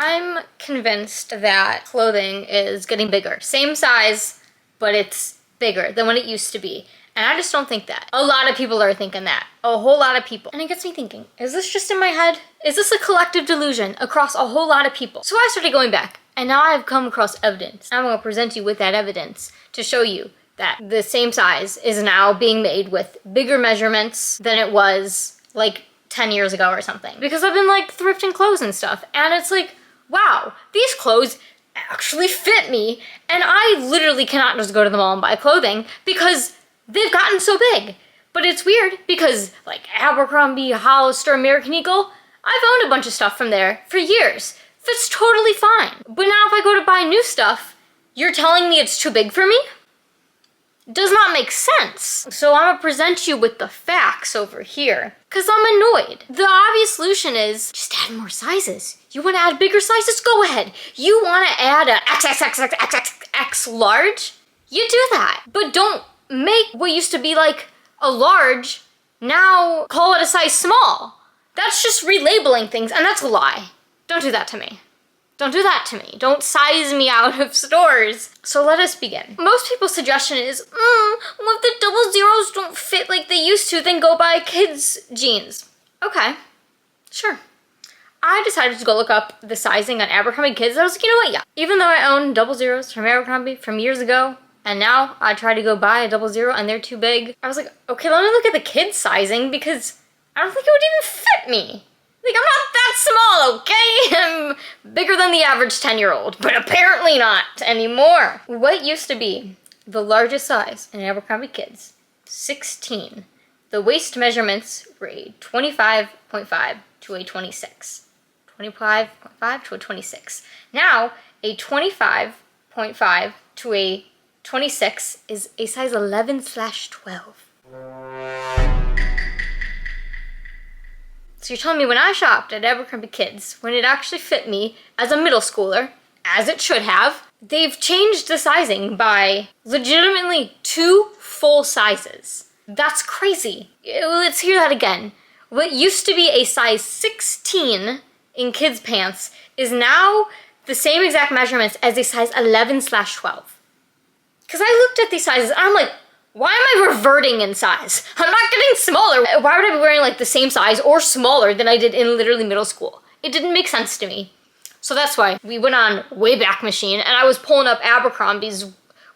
I'm convinced that clothing is getting bigger. Same size, but it's bigger than what it used to be. And I just don't think that. A lot of people are thinking that. A whole lot of people. And it gets me thinking, is this just in my head? Is this a collective delusion across a whole lot of people? So I started going back, and now I've come across evidence. I'm gonna present you with that evidence to show you that the same size is now being made with bigger measurements than it was like 10 years ago or something. Because I've been like thrifting clothes and stuff, and it's like, wow, these clothes actually fit me, and I literally cannot just go to the mall and buy clothing because they've gotten so big. But it's weird because like Abercrombie, Hollister, American Eagle, I've owned a bunch of stuff from there for years. Fits totally fine. But now if I go to buy new stuff, you're telling me it's too big for me? Does not make sense. So I'm gonna present you with the facts over here, because I'm annoyed. The obvious solution is just add more sizes. You wanna add bigger sizes? Go ahead. You wanna add a XXXXXX large? You do that. But don't make what used to be like a large, now call it a size small. That's just relabeling things, and that's a lie. Don't do that to me. Don't do that to me. Don't size me out of stores. So let us begin. Most people's suggestion is, well, if the double zeros don't fit like they used to, then go buy kids' jeans. Okay, sure. I decided to go look up the sizing on Abercrombie Kids. I was like, you know what, yeah. Even though I own double zeros from Abercrombie from years ago, and now I try to go buy a double zero and they're too big, I was like, okay, let me look at the kids' sizing because I don't think it would even fit me. Like, I'm not that small, okay? I'm bigger than the average 10-year-old, but apparently not anymore. What used to be the largest size in Abercrombie Kids? 16. The waist measurements were a 25.5 to a 26. 25.5 to a 26. Now, a 25.5 to a 26 is a size 11/12. So you're telling me when I shopped at Abercrombie Kids, when it actually fit me as a middle schooler, as it should have, they've changed the sizing by legitimately 2 full sizes. That's crazy. Let's hear that again. What used to be a size 16 in kids' pants is now the same exact measurements as a size 11/12. Because I looked at these sizes and I'm like, why am I reverting in size? I'm not getting smaller. Why would I be wearing like the same size or smaller than I did in literally middle school? It didn't make sense to me. So that's why we went on Wayback Machine and I was pulling up Abercrombie's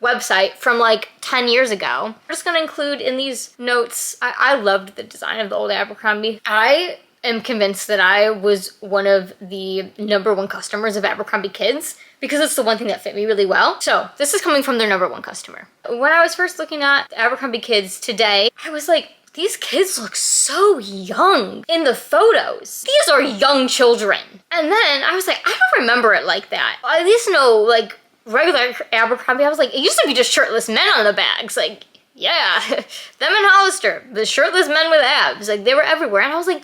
website from like 10 years ago. I'm just gonna include in these notes, I loved the design of the old Abercrombie. I am convinced that I was one of the #1 customers of Abercrombie Kids because it's the one thing that fit me really well. So this is coming from their #1 customer. When I was first looking at Abercrombie Kids today, I was like, these kids look so young in the photos. These are young children. And then I was like, I don't remember it like that. I at least know like regular Abercrombie, I was like, it used to be just shirtless men on the bags. Like, yeah, them and Hollister, the shirtless men with abs, like they were everywhere. And I was like,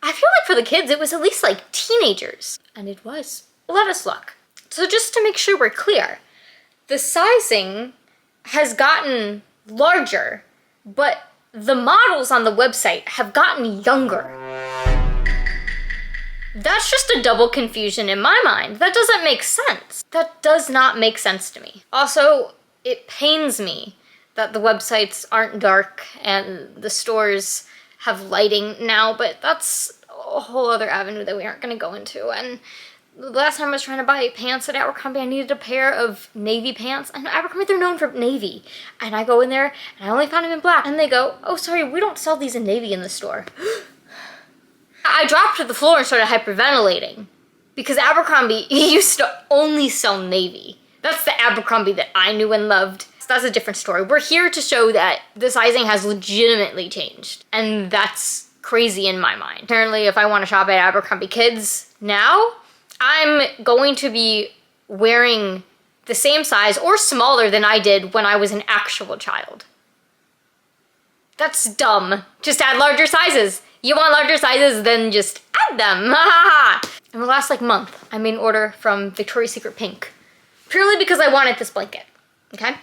I feel like for the kids, it was at least like teenagers. And it was. Let us look. So just to make sure we're clear, the sizing has gotten larger, but the models on the website have gotten younger. That's just a double confusion in my mind. That doesn't make sense. That does not make sense to me. Also, it pains me that the websites aren't dark and the stores have lighting now, but that's a whole other avenue that we aren't going to go into. And the last time I was trying to buy pants at Abercrombie, I needed a pair of navy pants. And Abercrombie, they're known for navy. And I go in there, and I only found them in black. And they go, oh, sorry, we don't sell these in navy in the store. I dropped to the floor and started hyperventilating. Because Abercrombie used to only sell navy. That's the Abercrombie that I knew and loved. So that's a different story. We're here to show that the sizing has legitimately changed. And that's crazy in my mind. Apparently, if I want to shop at Abercrombie Kids now, I'm going to be wearing the same size or smaller than I did when I was an actual child. That's dumb. Just add larger sizes. You want larger sizes, then just add them. In the last like month, I made an order from Victoria's Secret Pink. Purely because I wanted this blanket, okay?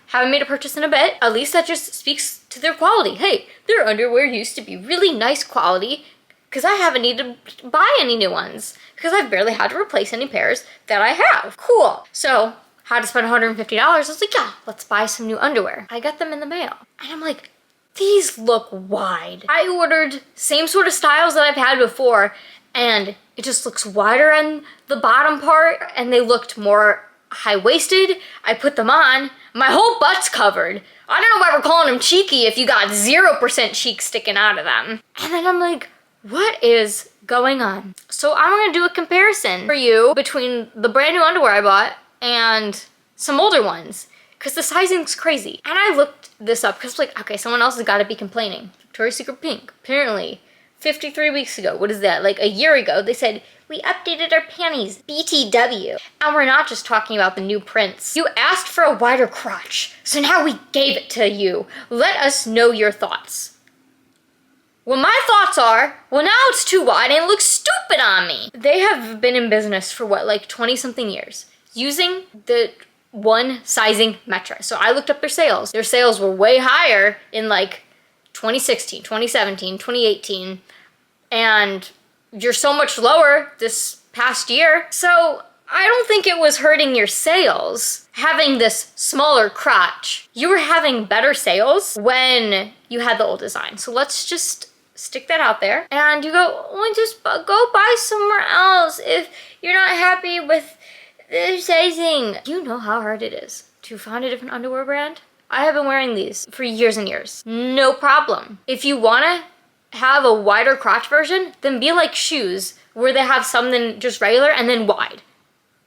Haven't made a purchase in a bit. At least that just speaks to their quality. Hey, their underwear used to be really nice quality. because I haven't needed to buy any new ones because I've barely had to replace any pairs that I have. Cool. So had to spend $150. I was like, yeah, let's buy some new underwear. I got them in the mail. And I'm like, these look wide. I ordered same sort of styles that I've had before, and it just looks wider on the bottom part, and they looked more high-waisted. I put them on, my whole butt's covered. I don't know why we're calling them cheeky if you got 0% cheek sticking out of them. And then I'm like, what is going on? So I'm gonna do a comparison for you between the brand new underwear I bought and some older ones, because the sizing's crazy. And I looked this up because like, okay, someone else has got to be complaining. Victoria's Secret Pink, apparently 53 weeks ago, what is that, like a year ago, they said, we updated our panties, BTW. And we're not just talking about the new prints. You asked for a wider crotch, so now we gave it to you. Let us know your thoughts. Well, my thoughts are, well, now it's too wide and it looks stupid on me. They have been in business for what, like 20 something years, using the one sizing metric. So I looked up their sales. Their sales were way higher in like 2016, 2017, 2018, and you're so much lower this past year. So I don't think it was hurting your sales having this smaller crotch. You were having better sales when you had the old design. So let's just stick that out there. And you go, well, just go buy somewhere else if you're not happy with the sizing. You know how hard it is to find a different underwear brand? I have been wearing these for years and years. No problem. If you wanna have a wider crotch version, then be like shoes, where they have something just regular and then wide.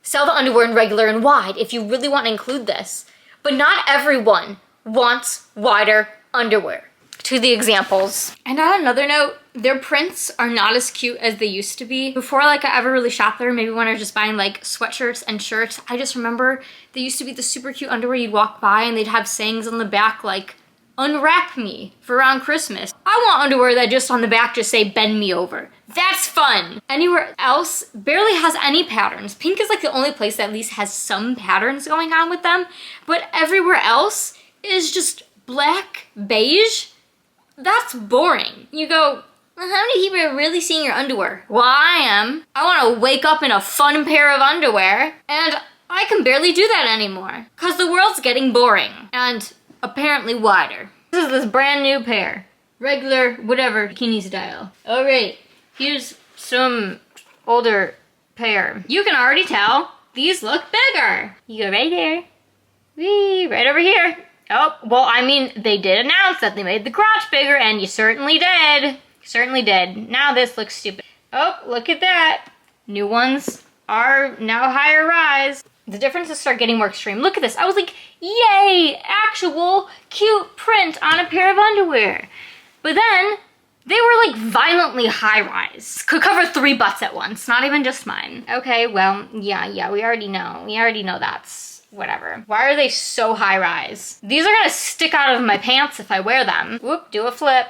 Sell the underwear in regular and wide if you really want to include this. But not everyone wants wider underwear. To the examples. And on another note, their prints are not as cute as they used to be. Before like I ever really shopped there, maybe when I was just buying like sweatshirts and shirts, I just remember they used to be the super cute underwear you'd walk by and they'd have sayings on the back like, unwrap me for around Christmas. I want underwear that just on the back just say bend me over. That's fun. Anywhere else barely has any patterns. Pink is like the only place that at least has some patterns going on with them, but everywhere else is just black, beige. That's boring. You go, well, how many people are really seeing your underwear? Well, I am. I want to wake up in a fun pair of underwear, and I can barely do that anymore because the world's getting boring and apparently wider. This is this brand new pair. Regular, whatever, bikini style. All right, here's some older pair. You can already tell these look bigger. You go right there. Wee, right over here. Oh, well, I mean, they did announce that they made the crotch bigger, and you certainly did. You certainly did. Now this looks stupid. Oh, look at that. New ones are now higher rise. The differences start getting more extreme. Look at this. I was like, yay, actual cute print on a pair of underwear. But then they were like violently high rise. Could cover 3 butts at once, not even just mine. Okay, well, yeah, we already know. We already know that's whatever. Why are they so high rise? These are gonna stick out of my pants if I wear them. Whoop, do a flip.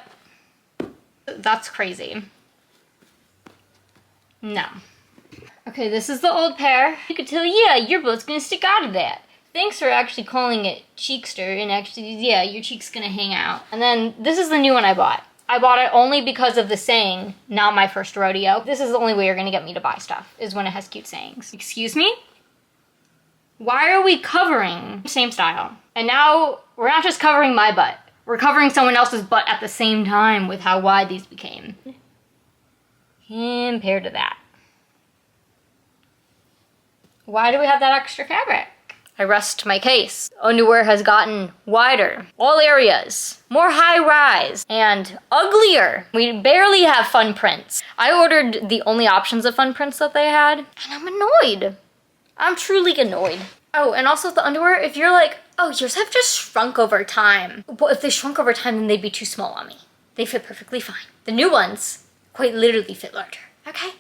That's crazy. No. Okay, this is the old pair. You could tell, yeah, your butt's gonna stick out of that. Thanks for actually calling it cheekster, and actually, yeah, your cheek's gonna hang out. And then this is the new one I bought. I bought it only because of the saying, not my first rodeo. This is the only way you're gonna get me to buy stuff, is when it has cute sayings. Excuse me? Why are we covering same style? And now we're not just covering my butt. We're covering someone else's butt at the same time with how wide these became. Compared to that. Why do we have that extra fabric? I rest my case. Underwear has gotten wider. All areas. More high rise. And uglier. We barely have fun prints. I ordered the only options of fun prints that they had, and I'm annoyed. I'm truly annoyed. Oh, and also the underwear, if you're like, oh, yours have just shrunk over time. Well, if they shrunk over time, then they'd be too small on me. They fit perfectly fine. The new ones quite literally fit larger. Okay,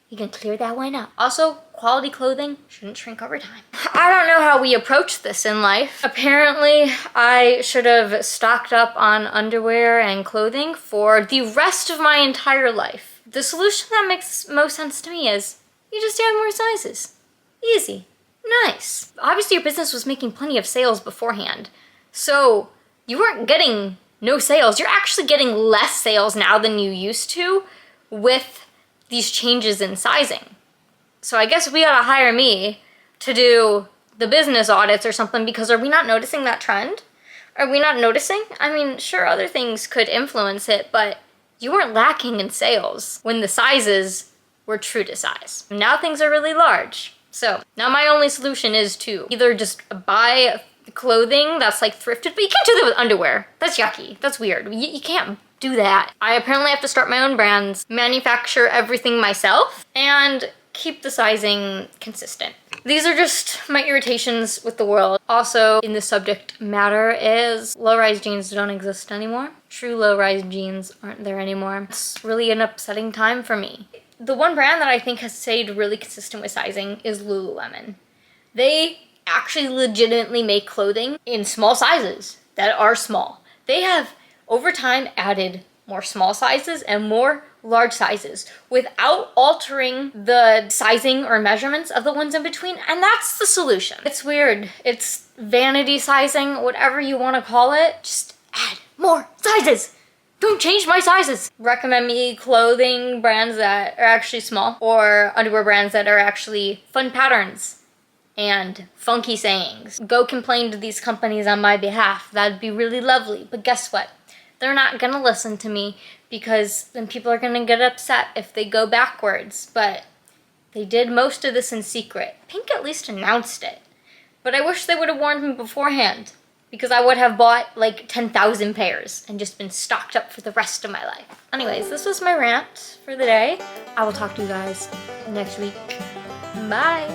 you can clear that one up. Also, quality clothing shouldn't shrink over time. I don't know how we approach this in life. Apparently, I should have stocked up on underwear and clothing for the rest of my entire life. The solution that makes most sense to me is you just add more sizes. Easy. Nice. Obviously, your business was making plenty of sales beforehand, so you weren't getting no sales. You're actually getting less sales now than you used to with these changes in sizing. So I guess we gotta hire me to do the business audits or something, because are we not noticing that trend? Are we not noticing? I mean, sure, other things could influence it, but you weren't lacking in sales when the sizes were true to size. Now things are really large. So now my only solution is to either just buy clothing that's like thrifted, but you can't do that with underwear. That's yucky. That's weird. You can't do that. I apparently have to start my own brands, manufacture everything myself, and keep the sizing consistent. These are just my irritations with the world. Also, in the subject matter is low-rise jeans don't exist anymore. True low-rise jeans aren't there anymore. It's really an upsetting time for me. The one brand that I think has stayed really consistent with sizing is Lululemon. They actually legitimately make clothing in small sizes that are small. They have, over time, added more small sizes and more large sizes without altering the sizing or measurements of the ones in between, and that's the solution. It's weird. It's vanity sizing, whatever you want to call it. Just add more sizes. Don't change my sizes. Recommend me clothing brands that are actually small, or underwear brands that are actually fun patterns and funky sayings. Go complain to these companies on my behalf. That'd be really lovely. But guess what? They're not gonna listen to me, because then people are gonna get upset if they go backwards. But they did most of this in secret. Pink at least announced it. But I wish they would have warned me beforehand, because I would have bought like 10,000 pairs and just been stocked up for the rest of my life. Anyways, this was my rant for the day. I will talk to you guys next week. Bye.